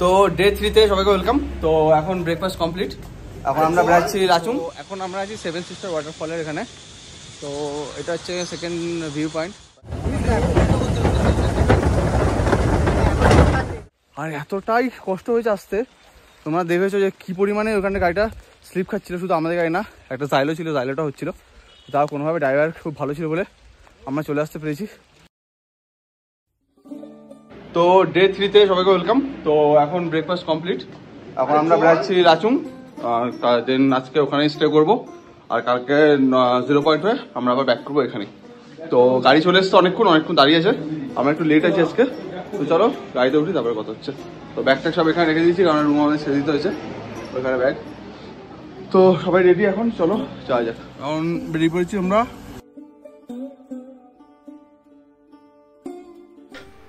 তো ডে 3-তে সবাইকে ওয়েলকাম। তো এখন ব্রেকফাস্ট কমপ্লিট, এখন আমরা বেড়াচ্ছি লাচুং। এখন আমরা আছি সেভেন সিস্টার ওয়াটারফলের এখানে। তো এটা হচ্ছে সেকেন্ড ভিউ পয়েন্ট। আর এতটাই কষ্ট হয়েছে আসতে, তোমরা দেখেছো যে কি পরিমাণে ওখানে গাড়িটা স্লিপ খাচ্ছিল। শুধু আমাদের গাড়ি না, একটা জাইলো ছিল, জাইলোটা হচ্ছিল। তাও কোনোভাবে ড্রাইভার খুব ভালো ছিল বলে আমরা চলে আসতে পেরেছি। তো ডে 3-তে সবাইকে ওয়েলকাম। তো এখন ব্রেকফাস্ট কমপ্লিট, এখন আমরা বেড়াচ্ছি লাচুং। দেন আজকে ওখানে স্টে করবো, আর কালকে 0 পয়েন্ট হয়ে আমরা আবার ব্যাক করবো এখানে। তো গাড়ি চলে এসছে, অনেকক্ষণ দাঁড়িয়ে আছে, আমরা একটু লেট আছি আজকে। তো চলো গাড়িতে উঠি, তারপরে কথা হচ্ছে। তো ব্যাগ ট্যাগ সব এখানে রেখে দিয়েছি, কারণ রুম আমাদের ছেড়ে দিতে হয়েছে ওইখানে ব্যাগ। তো সবাই রেডি, এখন চলো যাওয়া যাক। এখন বেরিয়ে পড়েছি আমরা।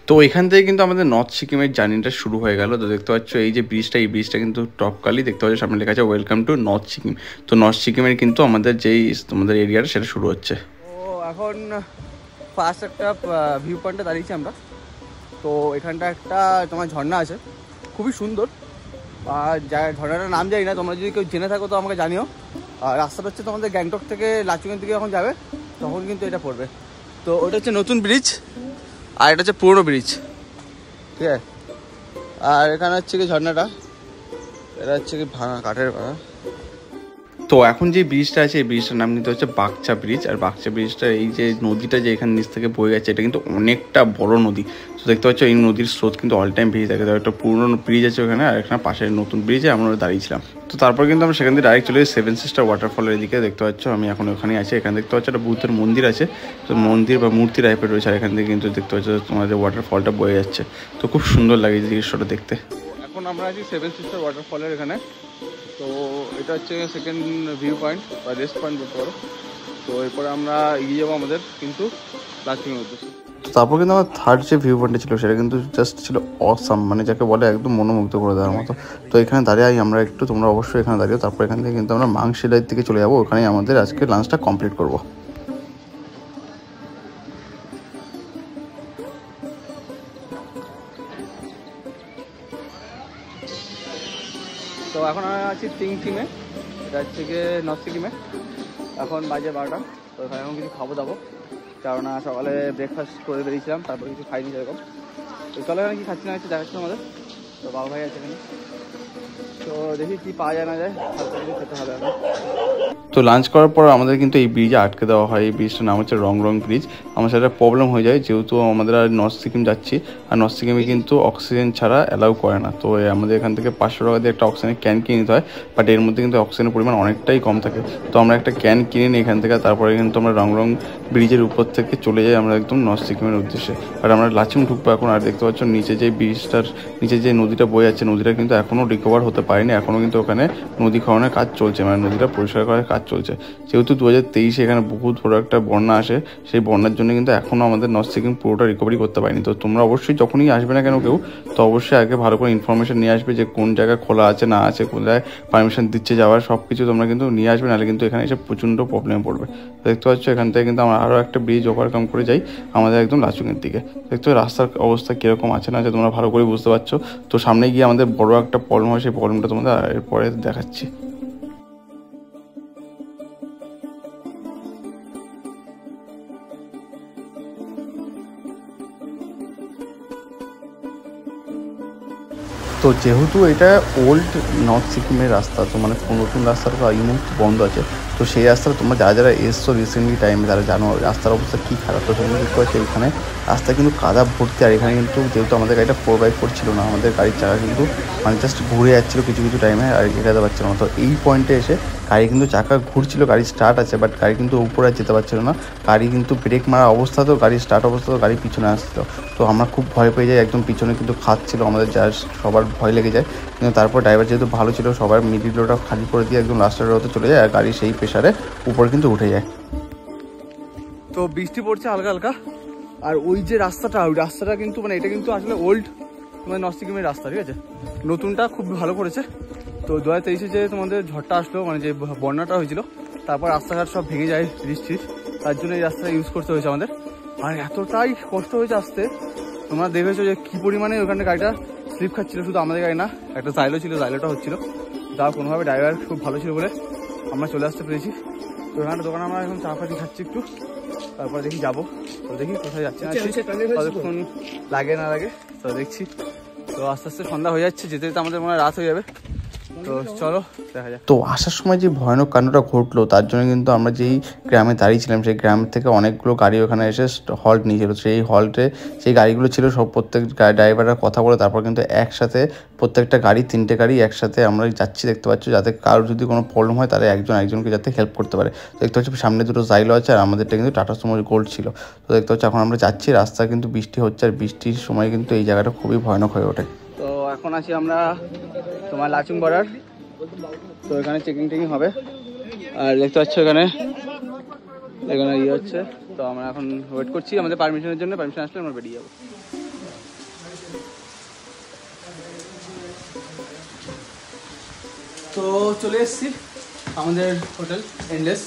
তো এখান থেকে কিন্তু আমাদের নর্থ সিকিমের জার্নিটা শুরু হয়ে গেল। তো দেখতে পাচ্ছ এই যে ব্রিজটা, এই ব্রিজটা কিন্তু টপকালি দেখতে পাচ্ছ, সামনে লেখা আছে ওয়েলকাম টু নর্থ সিকিম। তো নর্থ সিকিমের কিন্তু আমাদের যেই তোমাদের এরিয়াটা সেটা শুরু হচ্ছে। তো এখন ফার্স্ট একটা ভিউ পয়েন্টে দাঁড়িয়েছি আমরা। তো এখানটা একটা তোমার ঝর্ণা আছে, খুবই সুন্দর। আর ঝর্ণাটার নাম জানি না, তোমরা যদি কেউ জেনে থাকো তো আমাকে জানিও। আর রাস্তাটা হচ্ছে তোমাদের গ্যাংটক থেকে লাচুংয়ের দিকে যখন যাবে তখন কিন্তু এটা পড়বে। তো ওটা হচ্ছে নতুন ব্রিজ, আর এটা হচ্ছে পুরনো ব্রিজ, ঠিক আছে। আর এখানে হচ্ছে কি ঝর্ণাটা, এটা হচ্ছে কি ভাঙা কাঠের ভাঙা। তো এখন যে ব্রিজটা আছে, এই ব্রিজটার নাম নিতে হচ্ছে বাগচা ব্রিজ। আর বাগচা ব্রিজটা, এই যে নদীটা যে এখানে নিচ থেকে বয়ে যাচ্ছে, এটা কিন্তু অনেকটা বড় নদী। তো দেখতে পাচ্ছ এই নদীর স্রোত কিন্তু অল টাইম বেরিয়ে থাকে। তো একটা পুরনো ব্রিজ আছে ওখানে, আর এখানে পাশে নতুন ব্রিজে আমরা দাঁড়িয়েছিলাম। তো তারপর কিন্তু আমরা সেখান থেকে ডাইরেক্ট চলে যাই সেভেন সিস্টার ওয়াটারফলের দিকে। দেখতে পাচ্ছ আমি এখন ওখানেই আছি। এখানে দেখতে পাচ্ছ একটা বুদ্ধের মন্দির আছে, তো মন্দির বা মূর্তি টাইপের রয়েছে। আর এখান থেকে কিন্তু দেখতে পাচ্ছ তোমাদের ওয়াটারফলটা বয়ে যাচ্ছে। তো খুব সুন্দর লাগে এই দৃশ্যটা দেখতে। এখন আমরা আছি সেভেন সিস্টার ওয়াটারফলের এখানে। তো এটা হচ্ছে সেকেন্ড ভিউ পয়েন্ট বা রেস্ট পয়েন্ট বলতে পারো। তো এরপরে আমরা এগিয়ে যাবো আমাদের কিন্তু লাচুংয়ের উদ্দেশ্যে। তারপর কিন্তু আমার থার্ড যে ভিউ পয়েন্টটা ছিল সেটা কিন্তু জাস্ট ছিল অসাম, মানে যাকে বলে একদম মনোমুগ্ধ করে দেওয়ার মতো। তো এখানে দাঁড়িয়ে আমরা একটু, তোমরা অবশ্যই এখানে দাঁড়িয়ে। তারপর এখান থেকে কিন্তু আমরা মাংশিলাইয়ের দিকে চলে যাবো, ওখানেই আমাদের আজকে লাঞ্চটা কমপ্লিট করবো। তো এখন আমি আছি টিংটিমে, এটা হচ্ছে গিয়ে নর্থ সিকিমে। এখন বাজে 12টা। তো এখানে এখন কিছু খাবো দাবো, কারণ সকালে ব্রেকফাস্ট করে বেরিয়েছিলাম, তারপর কিছু খাইনি সেরকম। তো চলো এখানে কি খাচ্ছি না হচ্ছে দেখাচ্ছি আমাদের। তো বাবা ভাই আছে এখানে, তো দেখি কি পাওয়া যায় না যায়, হালকা কিছু খেতে হবে এখন। তো লাঞ্চ করার পর আমাদের কিন্তু এই ব্রিজে আটকে দেওয়া হয়। এই ব্রিজটার নাম হচ্ছে রং ব্রিজ। আমার সাথে প্রবলেম হয়ে যায়, যেহেতু আমাদের আর নর্থ সিকিম যাচ্ছি, আর নর্থ সিকিমে কিন্তু অক্সিজেন ছাড়া অ্যালাউ করে না। তো আমাদের এখান থেকে 500 টাকা দিয়ে একটা অক্সিজেনের ক্যান কিনে নিতে হয়, বাট এর মধ্যে কিন্তু অক্সিজেনের পরিমাণ অনেকটাই কম থাকে। তো আমরা একটা ক্যান কিনে নিই এখান থেকে, তারপরে কিন্তু আমরা রং ব্রিজের উপর থেকে চলে যাই আমরা একদম নর্থ সিকিমের উদ্দেশ্যে। আর আমরা লাচুং ঢুকবো এখন। আর দেখতে পাচ্ছ নিচে যে ব্রিজটার নিচে যে নদীটা বয়ে যাচ্ছে, নদীটা কিন্তু এখনও রিকভার হতে পারেনি। এখনও কিন্তু ওখানে নদী খননের কাজ চলছে, মানে নদীটা পরিষ্কার করার কাজ চলছে। যেহেতু 2023 এখানে বহুত বড় একটা বন্যা আসে, সেই বন্যার জন্য কিন্তু এখনও আমাদের নর্থ সিকিম পুরোটা রিকভারি করতে পারিনি। তো তোমরা অবশ্যই যখনই আসবে না কেন কেউ, তো অবশ্যই আগে ভালো করে ইনফরমেশন নিয়ে আসবে যে কোন জায়গায় খোলা আছে না আছে, কোন জায়গায় পারমিশন দিচ্ছে যাওয়ার, সব কিছু তোমরা কিন্তু নিয়ে আসবে, নাহলে কিন্তু এখানে এসে প্রচণ্ড প্রবলেম পড়বে। দেখতে পাচ্ছ এখান থেকে কিন্তু আমরা আরও একটা ব্রিজ ওভারকাম করে যাই আমাদের একদম লাচুংয়ের দিকে। দেখতে রাস্তার অবস্থা কীরকম আছে না আছে তোমরা ভালো করে বুঝতে পারছো। তো সামনে গিয়ে আমাদের বড় একটা প্রবলেম হয়, সেই প্রবলেমটা তোমাদের এরপরে দেখাচ্ছি। তো যেহেতু এটা ওল্ড নর্থ সিকিমের রাস্তা, তো মানে নতুন রাস্তাটা তো এই মুহূর্তে বন্ধ আছে। তো সেই রাস্তাটা তোমরা যারা যারা এসছো রিসেন্টলি টাইমে তারা জানো রাস্তার অবস্থা কী খারাপ। তো তোমরা দেখতে পাচ্ছ এখানে রাস্তা কিন্তু কাদা ভর্তি। আর এখানে কিন্তু যেহেতু আমাদের গাড়িটা 4x4 ছিল না, আমাদের গাড়ির চাকা কিন্তু মানে জাস্ট ঘুরে যাচ্ছিলো কিছু কিছু টাইমে, আর এটাতে পারছিল না। তো এই পয়েন্টে এসে গাড়ি কিন্তু চাকা ঘুরছিল, গাড়ি স্টার্ট আছে, বাট গাড়ি কিন্তু উপরে আর যেতে পারছিল না। গাড়ি কিন্তু ব্রেক মারা অবস্থাতেও, গাড়ি স্টার্ট অবস্থাতেও গাড়ি পিছনে আসছিল। তো আমরা খুব ভয় পেয়ে যাই, একদম পিছনে কিন্তু খাচ্ছিল আমাদের, যা সবার ভয় লেগে যায়। কিন্তু তারপর ড্রাইভার যেহেতু ভালো ছিল, সবার মিডিল রোডটা খালি করে দিয়ে একদম লাস্টের রোডে চলে যায়, আর গাড়ি সেই প্রেসারে উপরে কিন্তু উঠে যায়। তো বৃষ্টি পড়ছে হালকা হালকা। আর ওই যে রাস্তাটা, ওই রাস্তাটা কিন্তু মানে এটা কিন্তু আসলে ওল্ড তোমাদের নর্থ সিকিমের রাস্তা, ঠিক আছে। নতুনটা খুব ভালো করেছে। তো 2023 যে তোমাদের ঝড়টা আসলো, মানে যে বন্যাটা হয়েছিল, তারপর রাস্তাঘাট সব ভেঙে যায় বৃষ্টির, তার জন্য এই রাস্তাটা ইউজ করতে হয়েছে আমাদের। আর এতটাই কষ্ট হয়েছে আসতে, তোমরা দেখেছো যে কি পরিমাণে ওখানে গাড়িটা স্লিপ খাচ্ছিলো, শুধু আমাদের গাড়ি না, একটা জাইলো ছিল, জাইলোটা হচ্ছিলো। যা কোনোভাবে ড্রাইভার খুব ভালো ছিল বলে আমরা চলে আসতে পেরেছি। তো এখানে দোকানে আমরা এখন চা পাতি খাচ্ছি একটু, তারপরে দেখি যাবো। তো দেখি কোথায় যাচ্ছে না, কতক্ষণ লাগে না লাগে তো দেখছি। তো আস্তে আস্তে সন্ধ্যা হয়ে যাচ্ছে, যেতে যেতে আমাদের মনে হয় রাত হয়ে যাবে। তো চলো দেখা যাক। তো আসার সময় যে ভয়ানক কাণ্ডটা ঘটলো তার জন্য কিন্তু আমরা যেই গ্রামে দাঁড়িয়েছিলাম সেই গ্রাম থেকে অনেকগুলো গাড়ি ওখানে এসে হল্ট নিয়েছিল। সেই হল্টে সেই গাড়িগুলো ছিল সব, প্রত্যেক ড্রাইভাররা কথা বলে তারপর কিন্তু একসাথে প্রত্যেকটা গাড়ি, 3টে গাড়ি একসাথে আমরা যাচ্ছি দেখতে পাচ্ছি, যাতে কারোর যদি কোনো প্রবলেম হয় তাহলে একজন একজনকে যাতে হেল্প করতে পারে। দেখতে পাচ্ছি সামনে দুটো জাইলো আছে আর আমাদেরটা কিন্তু টাটা সুমো গোল্ড ছিল। তো দেখতে পাচ্ছি এখন আমরা যাচ্ছি, রাস্তা কিন্তু বৃষ্টি হচ্ছে আর বৃষ্টির সময় কিন্তু এই জায়গাটা খুবই ভয়ানক হয়ে ওঠে। তো এখন আছি আমরা তোমার লাচুং বর্ডার। তো এখানে চেকিং হবে আর দেখতে পাচ্ছ এখানে ইয়ে হচ্ছে। তো আমরা এখন ওয়েট করছি আমাদের পারমিশনের জন্য, পারমিশন আসলে আমরা বেরিয়ে যাবো। তো চলে এসেছি আমাদের হোটেল এন্ডলেস।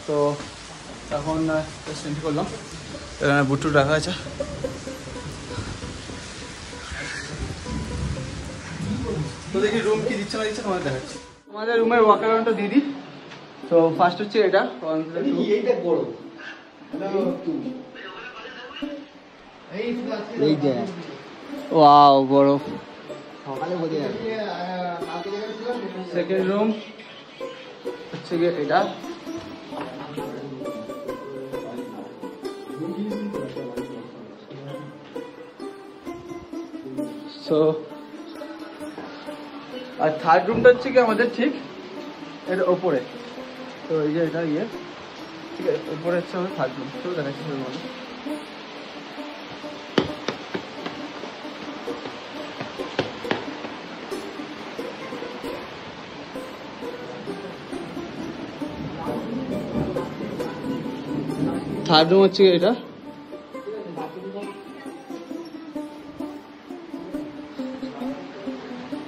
তো এখন জাস্ট এন্ট্রি করলাম, এখানে বুট টুট রাখা আছে। তো দেখি রুম কি দিচ্ছে না দিচ্ছে তোমাদের দেখাচ্ছি। তোমাদের রুমের ওয়াক অ্যারাউন্ডটা দিয়ে দিই। তো ফার্স্ট হচ্ছে এটা, ওয়াও বড়। সেকেন্ড রুম হচ্ছে গিয়ে এটা, সো আর থার্ড রুমটা হচ্ছে কি আমাদের ঠিক এর ওপরে। তো এই যে এটা ইয়ে ঠিক আছে, ওপরে হচ্ছে আমাদের থার্ড রুম। তো দেখাচ্ছি থার্ড রুম হচ্ছে এটা।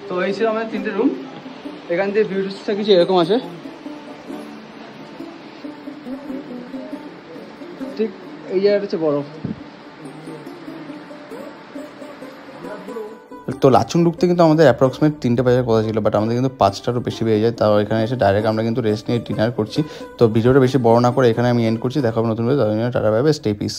তো এই ছিল আমাদের 3টে রুম। এখান থেকে ভিউটা কিছু এরকম আছে, ঠিক এই জায়গাটা হচ্ছে বরফ। তো লাচুং ঢুকতে কিন্তু আমাদের অ্যাপ্রক্সিমেট 3টে বাজার কথা ছিল, বাট আমাদের কিন্তু 5টারও বেশি বেড়ে যায়। তাও এখানে এসে ডাইরেক্ট আমরা কিন্তু রেস্ট নিয়ে ডিনার করছি। তো ভিডিওটা বেশি বড় না করে এখানে আমি এন্ড করছি। দেখা হবে নতুন video, tata bye bye, stay piece.